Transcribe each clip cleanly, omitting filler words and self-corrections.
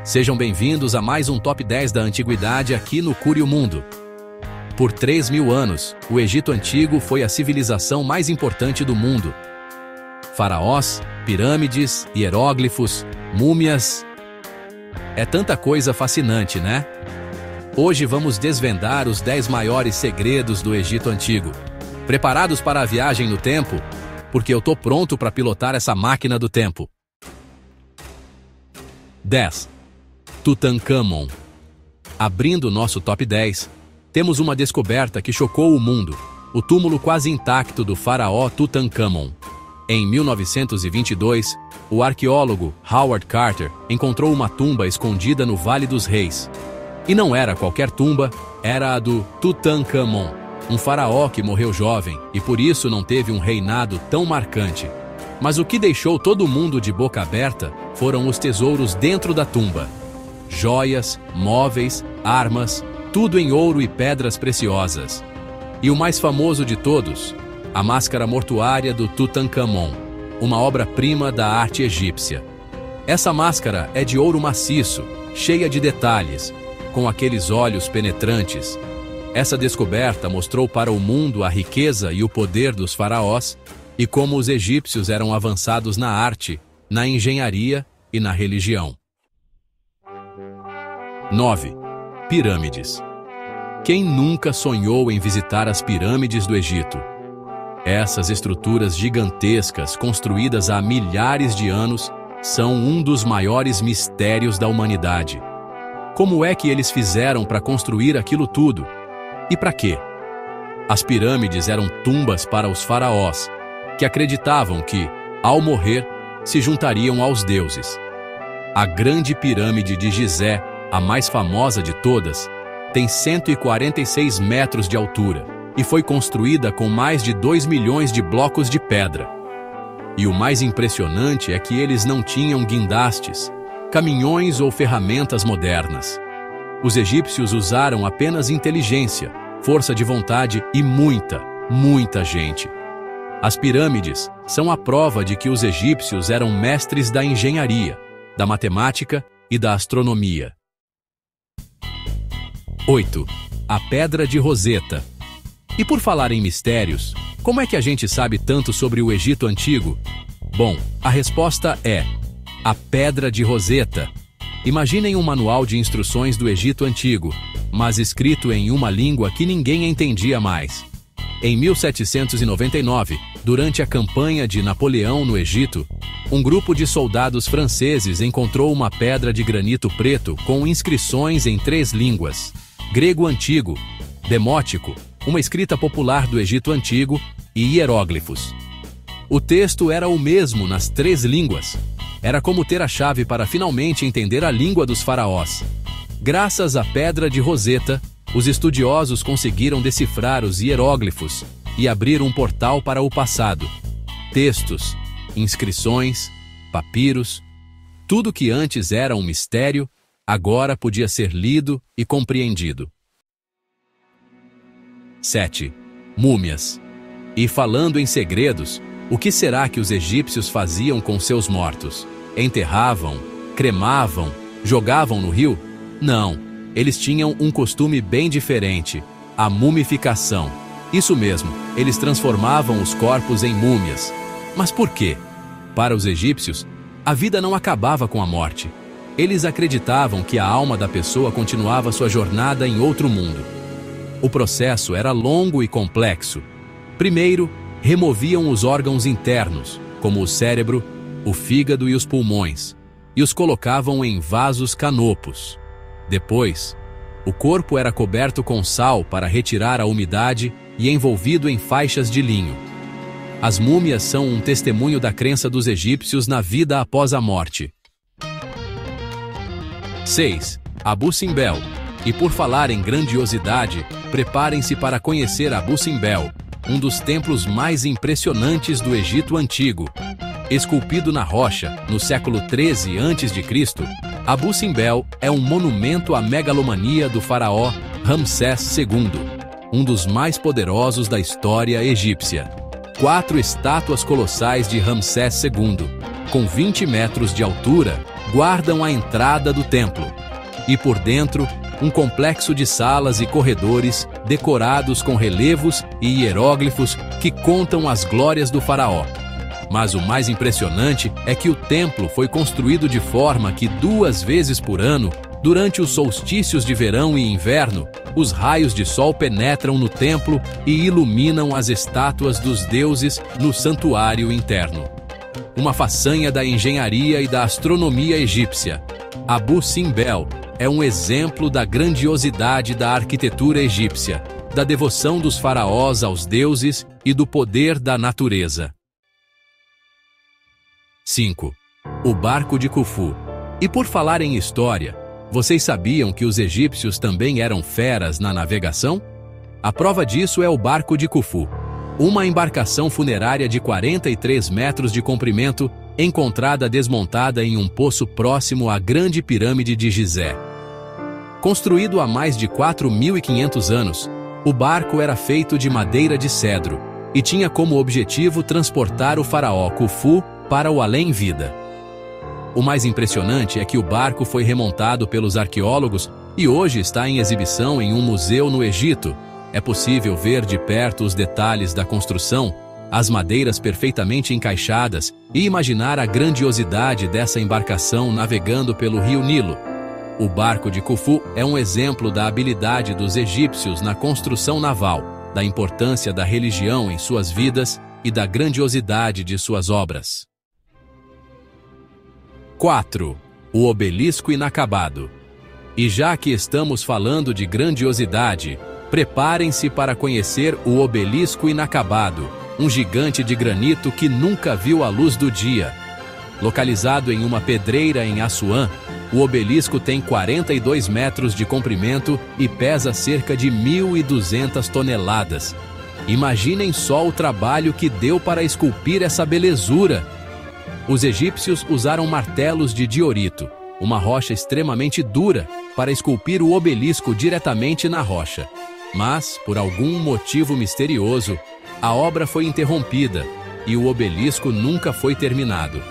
Sejam bem-vindos a mais um Top 10 da Antiguidade aqui no Curio Mundo. Por 3.000 anos, o Egito Antigo foi a civilização mais importante do mundo. Faraós, pirâmides, hieróglifos, múmias... É tanta coisa fascinante, né? Hoje vamos desvendar os 10 maiores segredos do Egito Antigo. Preparados para a viagem no tempo? Porque eu tô pronto para pilotar essa máquina do tempo. 10. Tutankhamon. Abrindo nosso top 10, temos uma descoberta que chocou o mundo: o túmulo quase intacto do faraó Tutankhamon. Em 1922, o arqueólogo Howard Carter encontrou uma tumba escondida no Vale dos Reis. E não era qualquer tumba, era a do Tutankhamon, um faraó que morreu jovem e por isso não teve um reinado tão marcante. Mas o que deixou todo mundo de boca aberta foram os tesouros dentro da tumba. Joias, móveis, armas, tudo em ouro e pedras preciosas. E o mais famoso de todos, a máscara mortuária do Tutankhamon, uma obra-prima da arte egípcia. Essa máscara é de ouro maciço, cheia de detalhes, com aqueles olhos penetrantes. Essa descoberta mostrou para o mundo a riqueza e o poder dos faraós e como os egípcios eram avançados na arte, na engenharia e na religião. 9. Pirâmides. Quem nunca sonhou em visitar as pirâmides do Egito? Essas estruturas gigantescas, construídas há milhares de anos, são um dos maiores mistérios da humanidade. Como é que eles fizeram para construir aquilo tudo? E para quê? As pirâmides eram tumbas para os faraós, que acreditavam que, ao morrer, se juntariam aos deuses. A Grande Pirâmide de Gizé, a mais famosa de todas, tem 146 metros de altura e foi construída com mais de 2 milhões de blocos de pedra. E o mais impressionante é que eles não tinham guindastes, caminhões ou ferramentas modernas. Os egípcios usaram apenas inteligência, força de vontade e muita gente. As pirâmides são a prova de que os egípcios eram mestres da engenharia, da matemática e da astronomia. 8. A Pedra de Roseta. E por falar em mistérios, como é que a gente sabe tanto sobre o Egito Antigo? Bom, a resposta é a Pedra de Roseta. Imaginem um manual de instruções do Egito Antigo, mas escrito em uma língua que ninguém entendia mais. Em 1799, durante a campanha de Napoleão no Egito, um grupo de soldados franceses encontrou uma pedra de granito preto com inscrições em 3 línguas: grego antigo, demótico, uma escrita popular do Egito Antigo, e hieróglifos. O texto era o mesmo nas 3 línguas. Era como ter a chave para finalmente entender a língua dos faraós. Graças à Pedra de Roseta, os estudiosos conseguiram decifrar os hieróglifos e abrir um portal para o passado. Textos, inscrições, papiros, tudo que antes era um mistério, agora podia ser lido e compreendido. 7. Múmias. E falando em segredos, o que será que os egípcios faziam com seus mortos? Enterravam? Cremavam? Jogavam no rio? Não, eles tinham um costume bem diferente: a mumificação. Isso mesmo, eles transformavam os corpos em múmias. Mas por quê? Para os egípcios, a vida não acabava com a morte. Eles acreditavam que a alma da pessoa continuava sua jornada em outro mundo. O processo era longo e complexo. Primeiro, removiam os órgãos internos, como o cérebro, o fígado e os pulmões, e os colocavam em vasos canopos. Depois, o corpo era coberto com sal para retirar a umidade e envolvido em faixas de linho. As múmias são um testemunho da crença dos egípcios na vida após a morte. 6. Abu Simbel. E por falar em grandiosidade, preparem-se para conhecer Abu Simbel, um dos templos mais impressionantes do Egito Antigo. Esculpido na rocha, no século 13 a.C., Abu Simbel é um monumento à megalomania do faraó Ramsés II, um dos mais poderosos da história egípcia. 4 estátuas colossais de Ramsés II, com 20 metros de altura, guardam a entrada do templo. E por dentro, um complexo de salas e corredores decorados com relevos e hieróglifos que contam as glórias do faraó. Mas o mais impressionante é que o templo foi construído de forma que 2 vezes por ano, durante os solstícios de verão e inverno, os raios de sol penetram no templo e iluminam as estátuas dos deuses no santuário interno. Uma façanha da engenharia e da astronomia egípcia, Abu Simbel é um exemplo da grandiosidade da arquitetura egípcia, da devoção dos faraós aos deuses e do poder da natureza. 5. O barco de Khufu. E por falar em história, vocês sabiam que os egípcios também eram feras na navegação? A prova disso é o barco de Khufu, uma embarcação funerária de 43 metros de comprimento, encontrada desmontada em um poço próximo à Grande Pirâmide de Gizé. Construído há mais de 4.500 anos, o barco era feito de madeira de cedro e tinha como objetivo transportar o faraó Khufu para o além-vida. O mais impressionante é que o barco foi remontado pelos arqueólogos e hoje está em exibição em um museu no Egito. É possível ver de perto os detalhes da construção, as madeiras perfeitamente encaixadas e imaginar a grandiosidade dessa embarcação navegando pelo rio Nilo. O barco de Khufu é um exemplo da habilidade dos egípcios na construção naval, da importância da religião em suas vidas e da grandiosidade de suas obras. 4. O obelisco inacabado. E já que estamos falando de grandiosidade, preparem-se para conhecer o obelisco inacabado, um gigante de granito que nunca viu a luz do dia. Localizado em uma pedreira em Assuã, o obelisco tem 42 metros de comprimento e pesa cerca de 1.200 toneladas. Imaginem só o trabalho que deu para esculpir essa belezura. Os egípcios usaram martelos de diorito, uma rocha extremamente dura, para esculpir o obelisco diretamente na rocha. Mas, por algum motivo misterioso, a obra foi interrompida e o obelisco nunca foi terminado.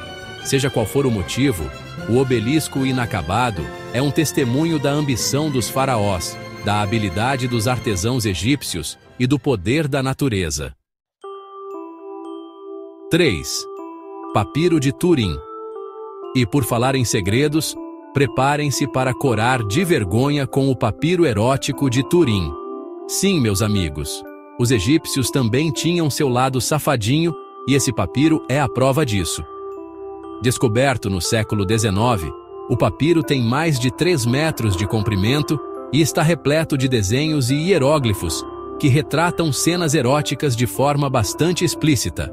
Seja qual for o motivo, o obelisco inacabado é um testemunho da ambição dos faraós, da habilidade dos artesãos egípcios e do poder da natureza. 3. Papiro de Turim. E por falar em segredos, preparem-se para corar de vergonha com o papiro erótico de Turim. Sim, meus amigos, os egípcios também tinham seu lado safadinho e esse papiro é a prova disso. Descoberto no século XIX, o papiro tem mais de 3 metros de comprimento e está repleto de desenhos e hieróglifos que retratam cenas eróticas de forma bastante explícita.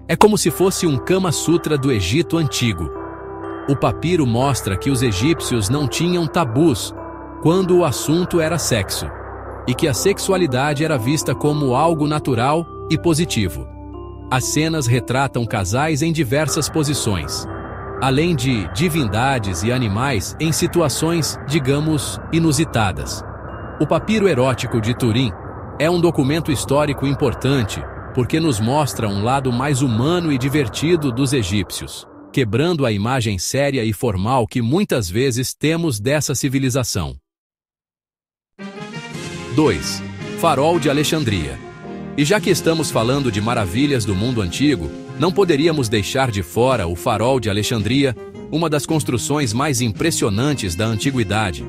É como se fosse um Kama Sutra do Egito antigo. O papiro mostra que os egípcios não tinham tabus quando o assunto era sexo, e que a sexualidade era vista como algo natural e positivo. As cenas retratam casais em diversas posições, além de divindades e animais em situações, digamos, inusitadas. O papiro erótico de Turim é um documento histórico importante porque nos mostra um lado mais humano e divertido dos egípcios, quebrando a imagem séria e formal que muitas vezes temos dessa civilização. 2. Farol de Alexandria. E já que estamos falando de maravilhas do mundo antigo, não poderíamos deixar de fora o Farol de Alexandria, uma das construções mais impressionantes da antiguidade.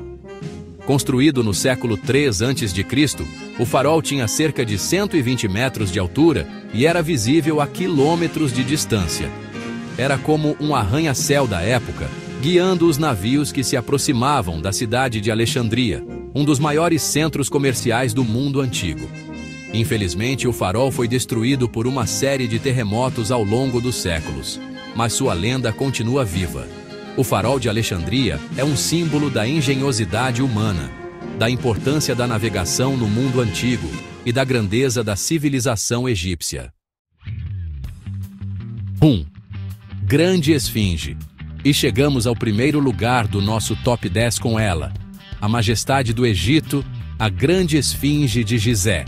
Construído no século III a.C., o farol tinha cerca de 120 metros de altura e era visível a quilômetros de distância. Era como um arranha-céu da época, guiando os navios que se aproximavam da cidade de Alexandria, um dos maiores centros comerciais do mundo antigo. Infelizmente, o farol foi destruído por uma série de terremotos ao longo dos séculos, mas sua lenda continua viva. O Farol de Alexandria é um símbolo da engenhosidade humana, da importância da navegação no mundo antigo e da grandeza da civilização egípcia. 1. Grande Esfinge. E chegamos ao primeiro lugar do nosso top 10 com ela, a majestade do Egito, a Grande Esfinge de Gizé.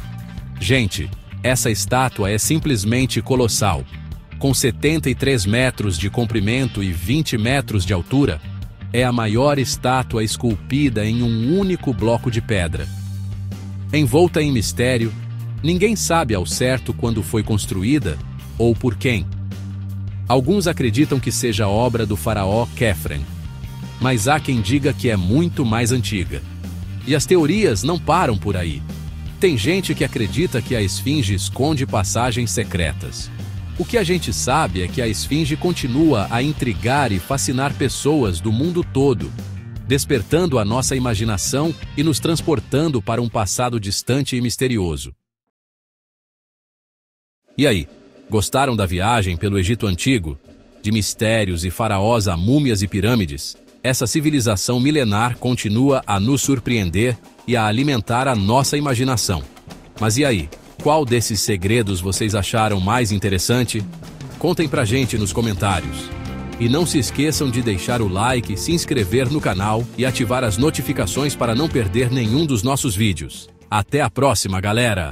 Gente, essa estátua é simplesmente colossal. Com 73 metros de comprimento e 20 metros de altura, é a maior estátua esculpida em um único bloco de pedra. Envolta em mistério, ninguém sabe ao certo quando foi construída ou por quem. Alguns acreditam que seja obra do faraó Khefren, mas há quem diga que é muito mais antiga. E as teorias não param por aí. Tem gente que acredita que a esfinge esconde passagens secretas. O que a gente sabe é que a esfinge continua a intrigar e fascinar pessoas do mundo todo, despertando a nossa imaginação e nos transportando para um passado distante e misterioso. E aí, gostaram da viagem pelo Egito Antigo? De mistérios e faraós a múmias e pirâmides, essa civilização milenar continua a nos surpreender e a alimentar a nossa imaginação. Mas e aí? Qual desses segredos vocês acharam mais interessante? Contem pra gente nos comentários. E não se esqueçam de deixar o like, se inscrever no canal e ativar as notificações para não perder nenhum dos nossos vídeos. Até a próxima, galera!